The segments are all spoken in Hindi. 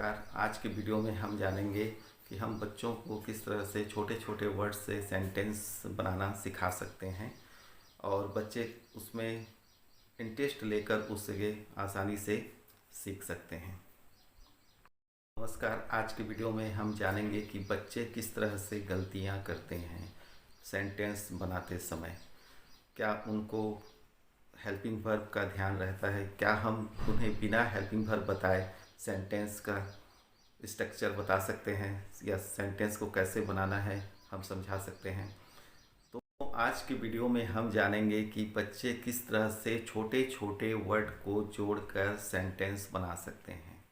नमस्कार। आज के वीडियो में हम जानेंगे कि हम बच्चों को किस तरह से छोटे छोटे वर्ड से सेंटेंस बनाना सिखा सकते हैं और बच्चे उसमें इंटरेस्ट लेकर उसे आसानी से सीख सकते हैं। नमस्कार। आज के वीडियो में हम जानेंगे कि बच्चे किस तरह से गलतियां करते हैं सेंटेंस बनाते समय। क्या उनको हेल्पिंग वर्ब का ध्यान रहता है? क्या हम उन्हें बिना हेल्पिंग वर्ब बताए सेंटेंस का स्ट्रक्चर बता सकते हैं या सेंटेंस को कैसे बनाना है हम समझा सकते हैं? तो आज के वीडियो में हम जानेंगे कि बच्चे किस तरह से छोटे छोटे वर्ड को जोड़कर सेंटेंस बना सकते हैं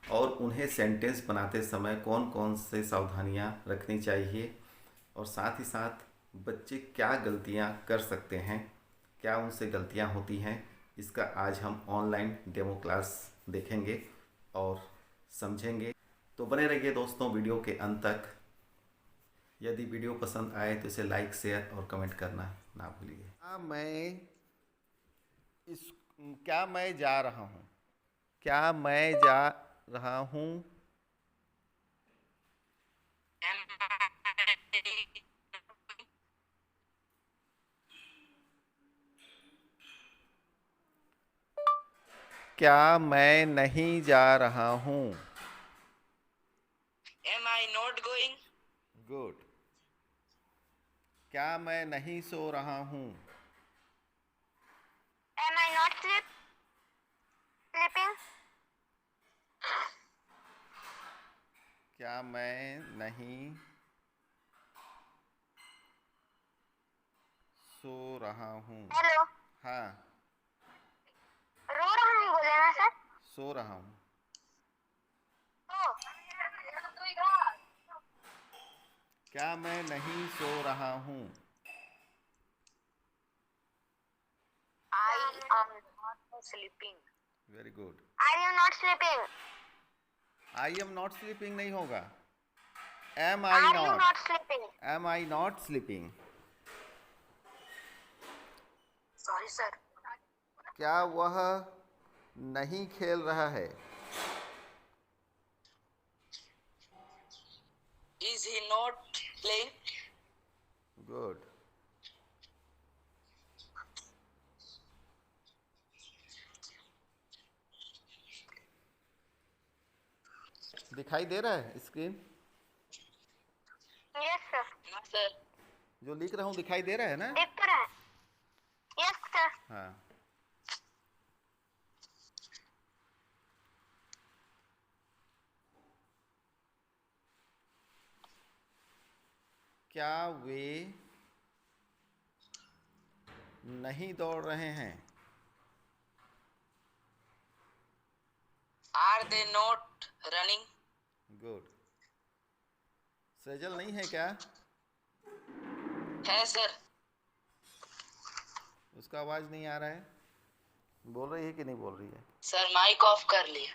और उन्हें सेंटेंस बनाते समय कौन कौन से सावधानियां रखनी चाहिए और साथ ही साथ बच्चे क्या गलतियां कर सकते हैं, क्या उनसे गलतियां होती हैं, इसका आज हम ऑनलाइन डेमो क्लास देखेंगे और समझेंगे। तो बने रहिए दोस्तों वीडियो के अंत तक। यदि वीडियो पसंद आए तो इसे लाइक, शेयर और कमेंट करना ना भूलिए। इस क्या मैं जा रहा हूँ? क्या मैं जा रहा हूँ? क्या मैं नहीं जा रहा हूँ? Am I not going? Good. क्या मैं नहीं सो रहा हूँ? Am I not sleeping? क्या मैं नहीं सो रहा हूँ? हेलो, हाँ, रो रहा हूँ बोले ना सर? सो रहा हूँ। तो क्या मैं नहीं सो रहा हूँ? I am not sleeping. Very good. Are you not sleeping? I am not sleeping नहीं होगा। Am I Are you not, not sleeping? Am I not sleeping. Sorry sir. क्या वह नहीं खेल रहा है? Is he not playing? Good. दिखाई दे रहा है screen? Yes sir. No sir. जो लिख रहा हूँ दिखाई दे रहा है ना? देख तो रहा है? Yes sir. हाँ। क्या वे नहीं दौड़ रहे हैं? Are they not running? Good. Sajal नहीं है क्या? है सर। उसका आवाज़ नहीं आ रहा है। बोल रही है कि नहीं बोल रही है? सर माइक ऑफ कर लिया।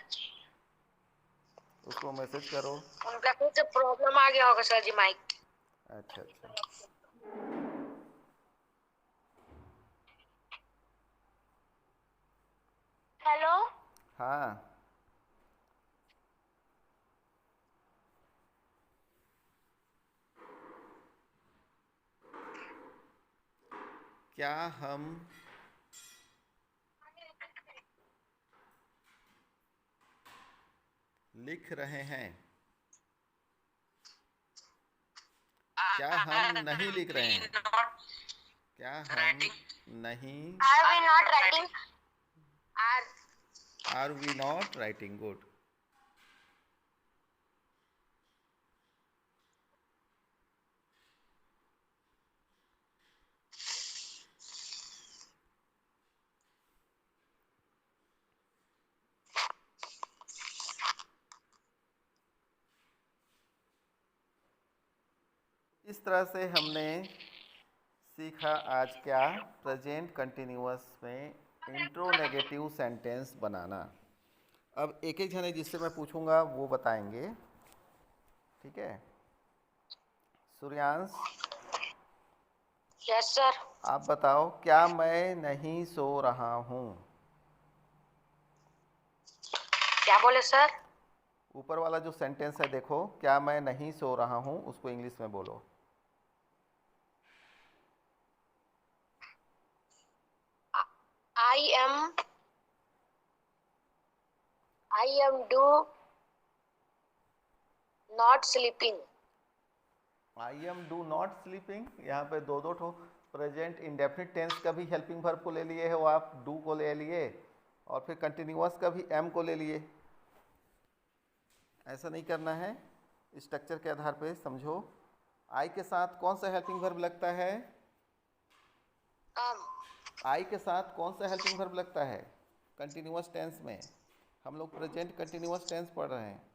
उसको मैसेज करो। उनका कुछ प्रॉब्लम आ गया होगा सर जी माइक। अच्छा अच्छा। हेलो। हाँ। क्या हम लिख रहे हैं? क्या हम नहीं लिख रहे हैं? क्या हम नहीं? Are we not writing? Are we not writing? Good. इस तरह से हमने सीखा आज क्या? प्रेजेंट कंटिन्यूअस में इंट्रोनेगेटिव सेंटेंस बनाना। अब एक एक जने जिससे मैं पूछूंगा वो बताएंगे, ठीक है? Suryansh, yes sir. आप बताओ, क्या मैं नहीं सो रहा हूँ? क्या बोले सर? ऊपर वाला जो सेंटेंस है देखो, क्या मैं नहीं सो रहा हूँ, उसको इंग्लिश में बोलो। I am do not sleeping. I am do not sleeping, यहाँ पे दो दो ठो प्रेजेंट इंडेफिनिट टेंस का भी हेल्पिंग वर्ब को ले लिए हो आप, डू को ले लिए और फिर कंटिन्यूअस का भी एम को ले लिए। ऐसा नहीं करना है, स्ट्रक्चर के आधार पे समझो। आई के साथ कौन सा हेल्पिंग वर्ब लगता है? आई के साथ कौन सा हेल्पिंग वर्ब लगता है कंटिन्यूअस टेंस में? हम लोग प्रेजेंट कंटिन्यूअस टेंस पढ़ रहे हैं।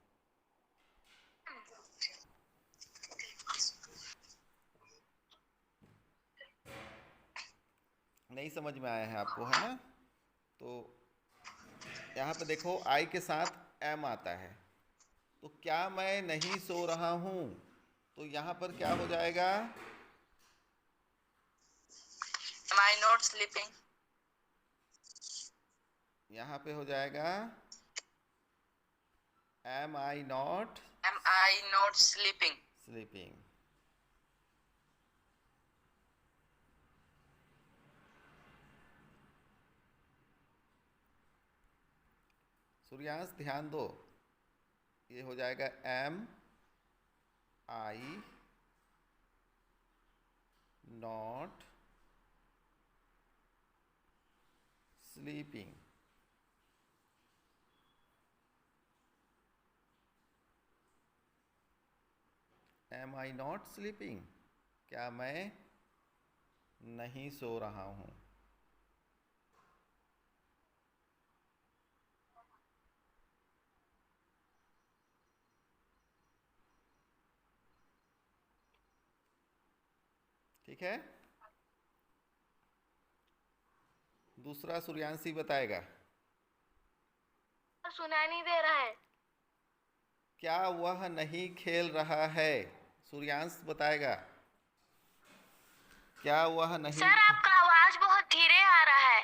नहीं समझ में आया है आपको, है ना? तो यहाँ पे देखो आई के साथ एम आता है, तो क्या मैं नहीं सो रहा हूँ, तो यहाँ पर क्या हो जाएगा? Am I not sleeping? यहाँ पे हो जाएगा am I not Am I not sleeping? Sleeping. Suryansh ध्यान दो, ये हो जाएगा am I not sleeping. Am I not sleeping, क्या मैं नहीं सो रहा हूँ। ठीक है, दूसरा सूर्यांशी बताएगा। सुनाई नहीं दे रहा है। क्या वह नहीं खेल रहा है? सूर्यांश बताएगा, क्या वह नहीं सर आपका आवाज बहुत धीरे आ रहा है।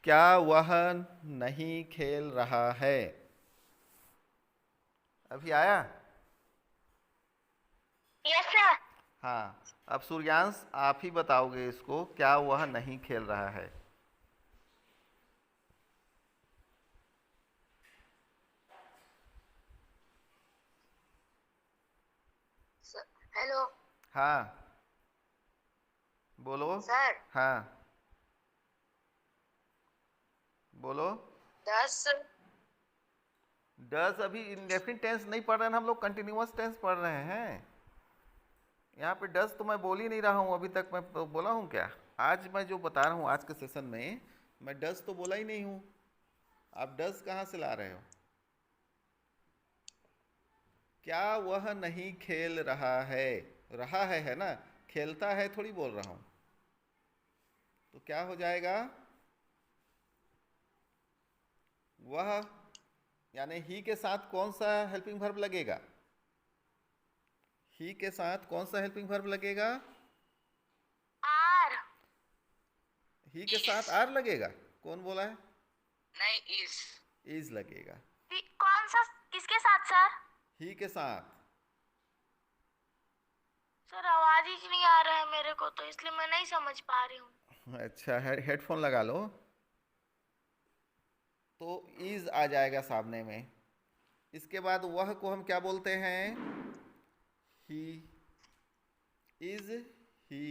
क्या वह नहीं खेल रहा है? अभी आया? Yes sir. हाँ, अब सूर्यांश आप ही बताओगे इसको, क्या वह नहीं खेल रहा है? हेलो हाँ बोलो। सर। हाँ बोलो। 10 डज अभी इंडेफिनिट टेंस नहीं पढ़ रहे हैं हम लोग, कंटिन्यूअस टेंस पढ़ रहे हैं। यहाँ पे डज तो मैं बोल ही नहीं रहा हूँ अभी तक। मैं बोला हूँ क्या? आज मैं जो बता रहा हूँ आज के सेशन में, मैं डज तो बोला ही नहीं हूँ। आप डज कहाँ से ला रहे हो? क्या वह नहीं खेल रहा है ना, खेलता है थोड़ी बोल रहा हूँ। तो क्या हो जाएगा? वह यानी ही के साथ कौन सा हेल्पिंग वर्ब लगेगा? ही के साथ कौन सा हेल्पिंग वर्ब लगेगा? आर। ही के साथ आर लगेगा। कौन बोला है? नहीं इज लगेगा। कौन सा? किसके साथ सर? ही के साथ। सर आवाज ही नहीं आ रहा है मेरे को, तो इसलिए मैं नहीं समझ पा रही हूँ। अच्छा, हेडफोन लगा लो तो इज आ जाएगा सामने में। इसके बाद वह को हम क्या बोलते हैं? ही। Is he.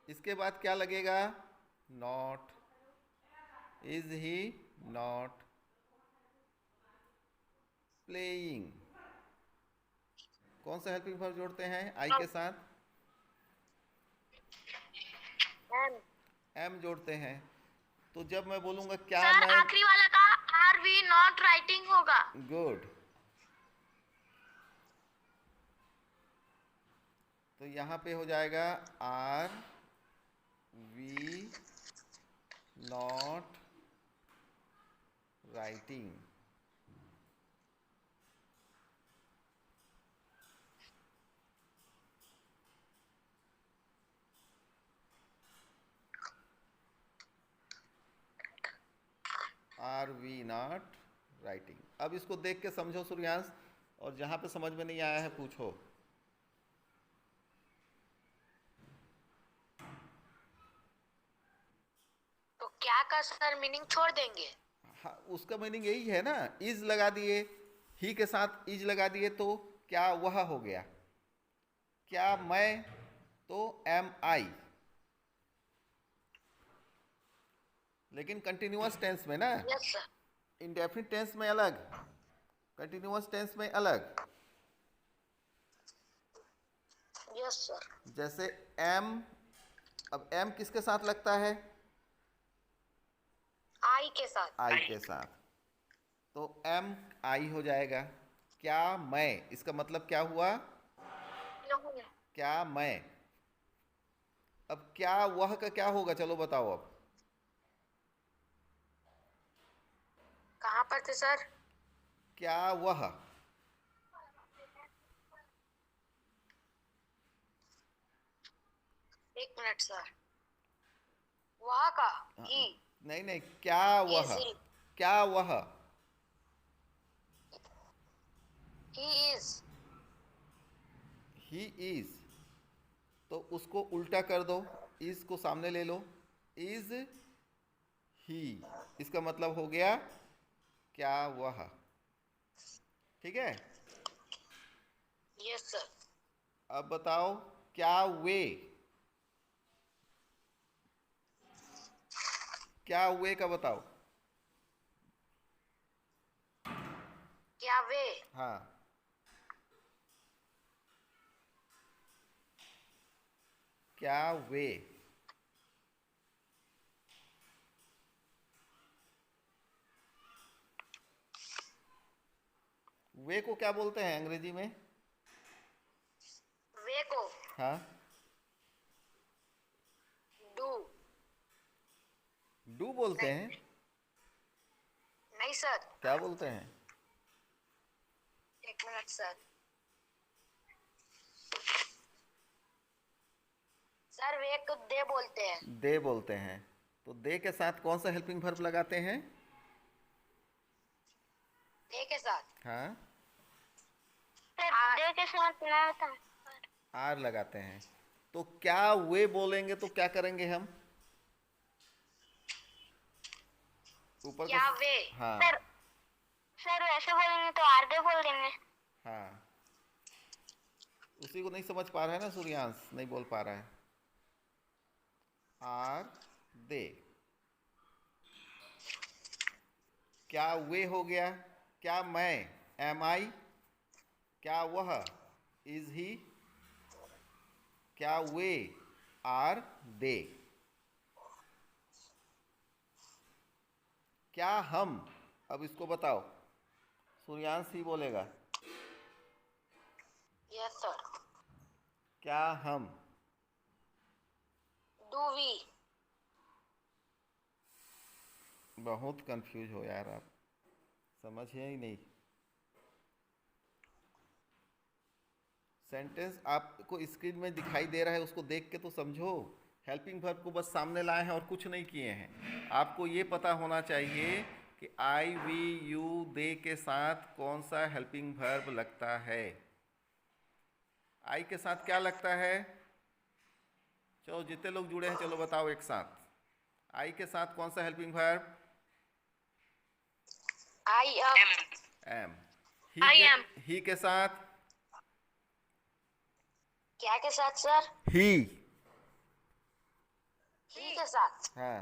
इसके बाद क्या लगेगा? Not. Is he not playing. कौन सा हेल्पिंग वर्ब जोड़ते हैं आई के साथ? एम। एम जोड़ते हैं। तो जब मैं बोलूंगा क्या सर मैं, आखिरी वाला का आर वी नॉट राइटिंग होगा। गुड। तो यहाँ पे हो जाएगा are we not writing. Are we not writing. अब इसको देख के समझो सूर्यांश, और जहाँ पे समझ में नहीं आया है पूछो। तो क्या का सर मीनिंग छोड़ देंगे? हाँ, उसका मीनिंग यही है ना, इज लगा दिए, ही के साथ इज लगा दिए तो क्या वह हो गया, क्या मैं तो एम आई। लेकिन कंटिन्यूअस टेंस में ना, यस सर। इंडेफिनिट टेंस में अलग, कंटिन्यूअस टेंस में अलग। Yes sir. जैसे एम, अब एम किसके साथ लगता है? आई के साथ। आई के साथ, तो एम आई हो जाएगा। क्या मैं, इसका मतलब क्या हुआ? क्या मैं। अब क्या वह का क्या होगा, चलो बताओ अब। कहाँ पर थे सर? क्या वह, एक मिनट सर। वहाँ का ही। नहीं नहीं, क्या इज वह, ही। क्या वह, ही इज। ही इज, तो उसको उल्टा कर दो, इज को सामने ले लो, इज ही, इसका मतलब हो गया क्या वह। ठीक है। Yes sir. अब बताओ क्या वे, क्या वे का बताओ। क्या वे? हाँ, क्या वे, वे को क्या बोलते हैं अंग्रेजी में? वे को हाँ, डू। डू बोलते हैं। नहीं सर। क्या बोलते हैं? एक मिनट सर। सर वे को दे बोलते हैं। दे बोलते हैं, तो दे के साथ कौन सा हेल्पिंग वर्ब लगाते हैं? दे के साथ। हाँ, सर दे के साथ ना था। आर लगाते हैं। तो क्या वे बोलेंगे तो क्या करेंगे हम? ऊपर का, क्या वे? हाँ सर सर वैसे बोलेंगे तो आर दे बोल देंगे। हाँ, उसी को नहीं समझ पा रहा है ना सूर्यांश, नहीं बोल पा रहा है। आर दे, क्या वे हो गया, क्या मैं एम आई, क्या वह इज ही, क्या वे आर दे, क्या हम। अब इसको बताओ, सूर्यांश ही बोलेगा। Yes sir. क्या हम, डू वी। बहुत कंफ्यूज हो यार आप, समझे ही नहीं। सेंटेंस आपको स्क्रीन में दिखाई दे रहा है, उसको देख के तो समझो। हेल्पिंग वर्ब को बस सामने लाए हैं और कुछ नहीं किए हैं। आपको ये पता होना चाहिए कि आई वी यू दे के साथ कौन सा हेल्पिंग वर्ब लगता है। आई के साथ क्या लगता है? चलो जितने लोग जुड़े हैं चलो बताओ एक साथ, आई के साथ कौन सा helping verb? I am. Am. I am. He के साथ? क्या के साथ सर? ही। ही के साथ। हाँ,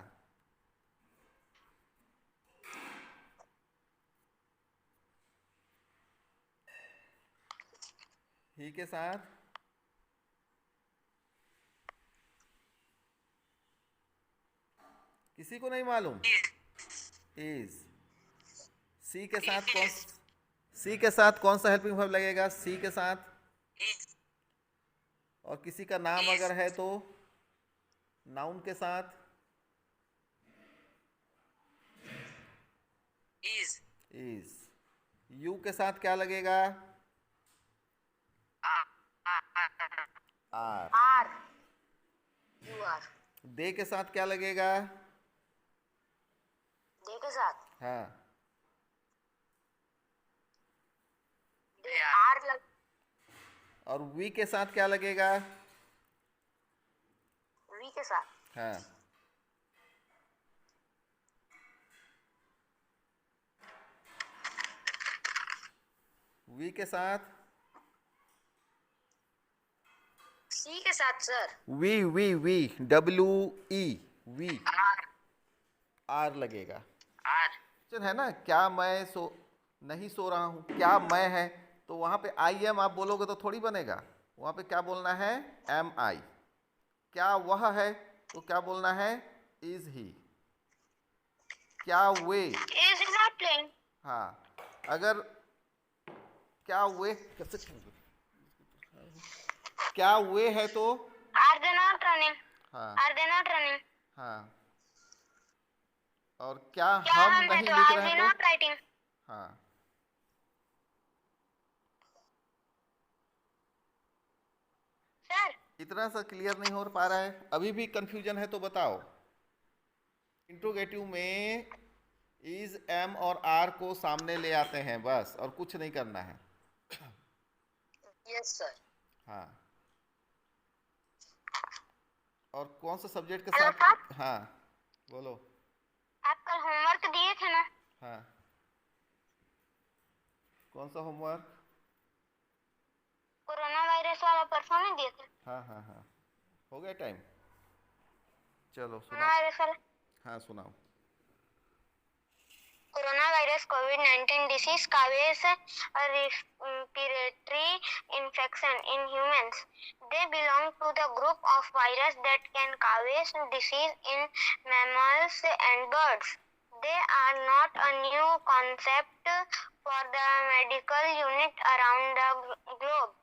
ही के साथ किसी को नहीं मालूम? इज। सी के साथ कौन, सी के साथ कौन सा हेल्पिंग वर्ब लगेगा? सी के साथ, और किसी का नाम अगर है तो नाउन के साथ इज। इज। यू के साथ क्या लगेगा? Are. Are. You are. They के साथ क्या लगेगा? दे के साथ। हाँ, आर लग और वी के साथ क्या लगेगा? वी के साथ हाँ, वी के साथ सी के साथ sir we W E we are R लगेगा। आर क्वेश्चन है ना, क्या मैं नहीं सो रहा हूँ, क्या मैं है, तो वहाँ पे आई एम आप बोलोगे तो थोड़ी बनेगा। वहाँ पे क्या बोलना है? एम आई। क्या वह है, तो क्या बोलना है? Is he. क्या वे, इज नॉट प्लेइंग हाँ, अगर क्या वे कैसे, क्या वे है तो आर दे नॉट रनिंग हाँ, आर दे नॉट रनिंग हाँ, और क्या क्या हम हम है नहीं तो लिख आर रहे दे हैं तो नॉट राइटिंग हाँ। सर इतना सा क्लियर नहीं हो पा रहा है, अभी भी कंफ्यूजन है तो बताओ। इंट्रोगेटिव में इज एम और आर को सामने ले आते हैं बस, और कुछ नहीं करना है। यस सर हाँ, और कौन सा सब्जेक्ट के हेलो साथ? सर हाँ, बोलो। आप कल होमवर्क दिए थे ना हाँ, कौन सा होमवर्क? कोरोना वायरस वाला परसों नहीं दिए थे हाँ हाँ हाँ, हो गया टाइम। चलो कोरोना सुनाओ। वायरस वाला हाँ सुनाओ। Coronavirus COVID-19 disease causes a respiratory infection in humans. They belong to the group of viruses that can cause disease in mammals and birds. They are not a new concept for the medical unit around the globe.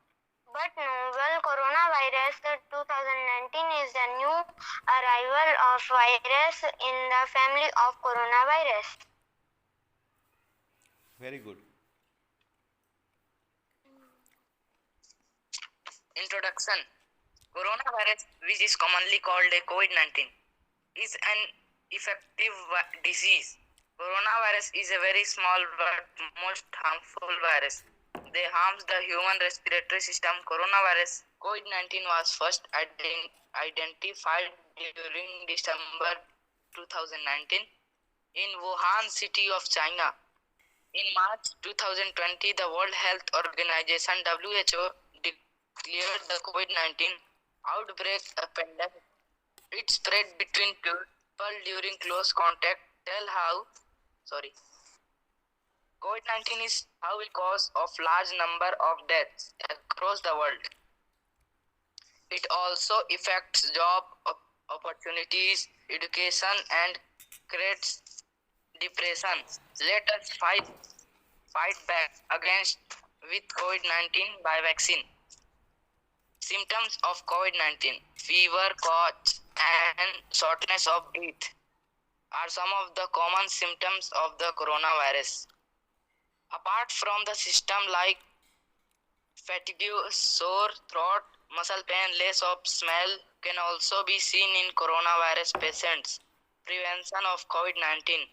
But novel coronavirus 2019 is a new arrival of virus in the family of coronavirus. Very good. Introduction. Coronavirus, which is commonly called a COVID-19, is an effective disease. Coronavirus is a very small but most harmful virus. They harms the human respiratory system. Coronavirus COVID-19 was first identified during December 2019 in Wuhan city of China. In March 2020, the World Health Organization (WHO) declared the COVID-19 outbreak a pandemic. It spread between people during close contact. COVID-19 is how a cause of large number of deaths across the world. It also affects job opportunities, education, and creates depression. Let us fight back against with COVID-19 by vaccine. Symptoms of COVID-19: fever, cough, and shortness of breath are some of the common symptoms of the coronavirus. Apart from the symptoms like fatigue, sore throat, muscle pain, loss of smell can also be seen in coronavirus patients. Prevention of COVID-19: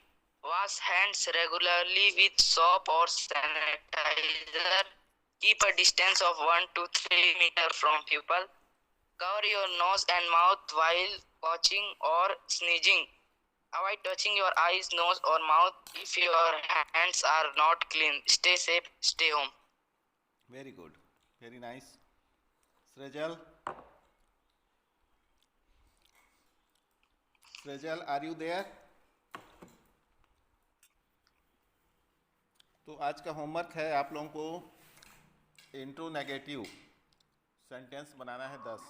wash hands regularly with soap or sanitizer. Keep a distance of 1 to 3 meters from people. Cover your nose and mouth while coughing or sneezing. Avoid touching your eyes, nose, or mouth if your hands are not clean. Stay safe, stay home. Very good, very nice. Srijal, Srijal are you there? तो आज का होमवर्क है आप लोगों को इंट्रो नेगेटिव सेंटेंस बनाना है 10।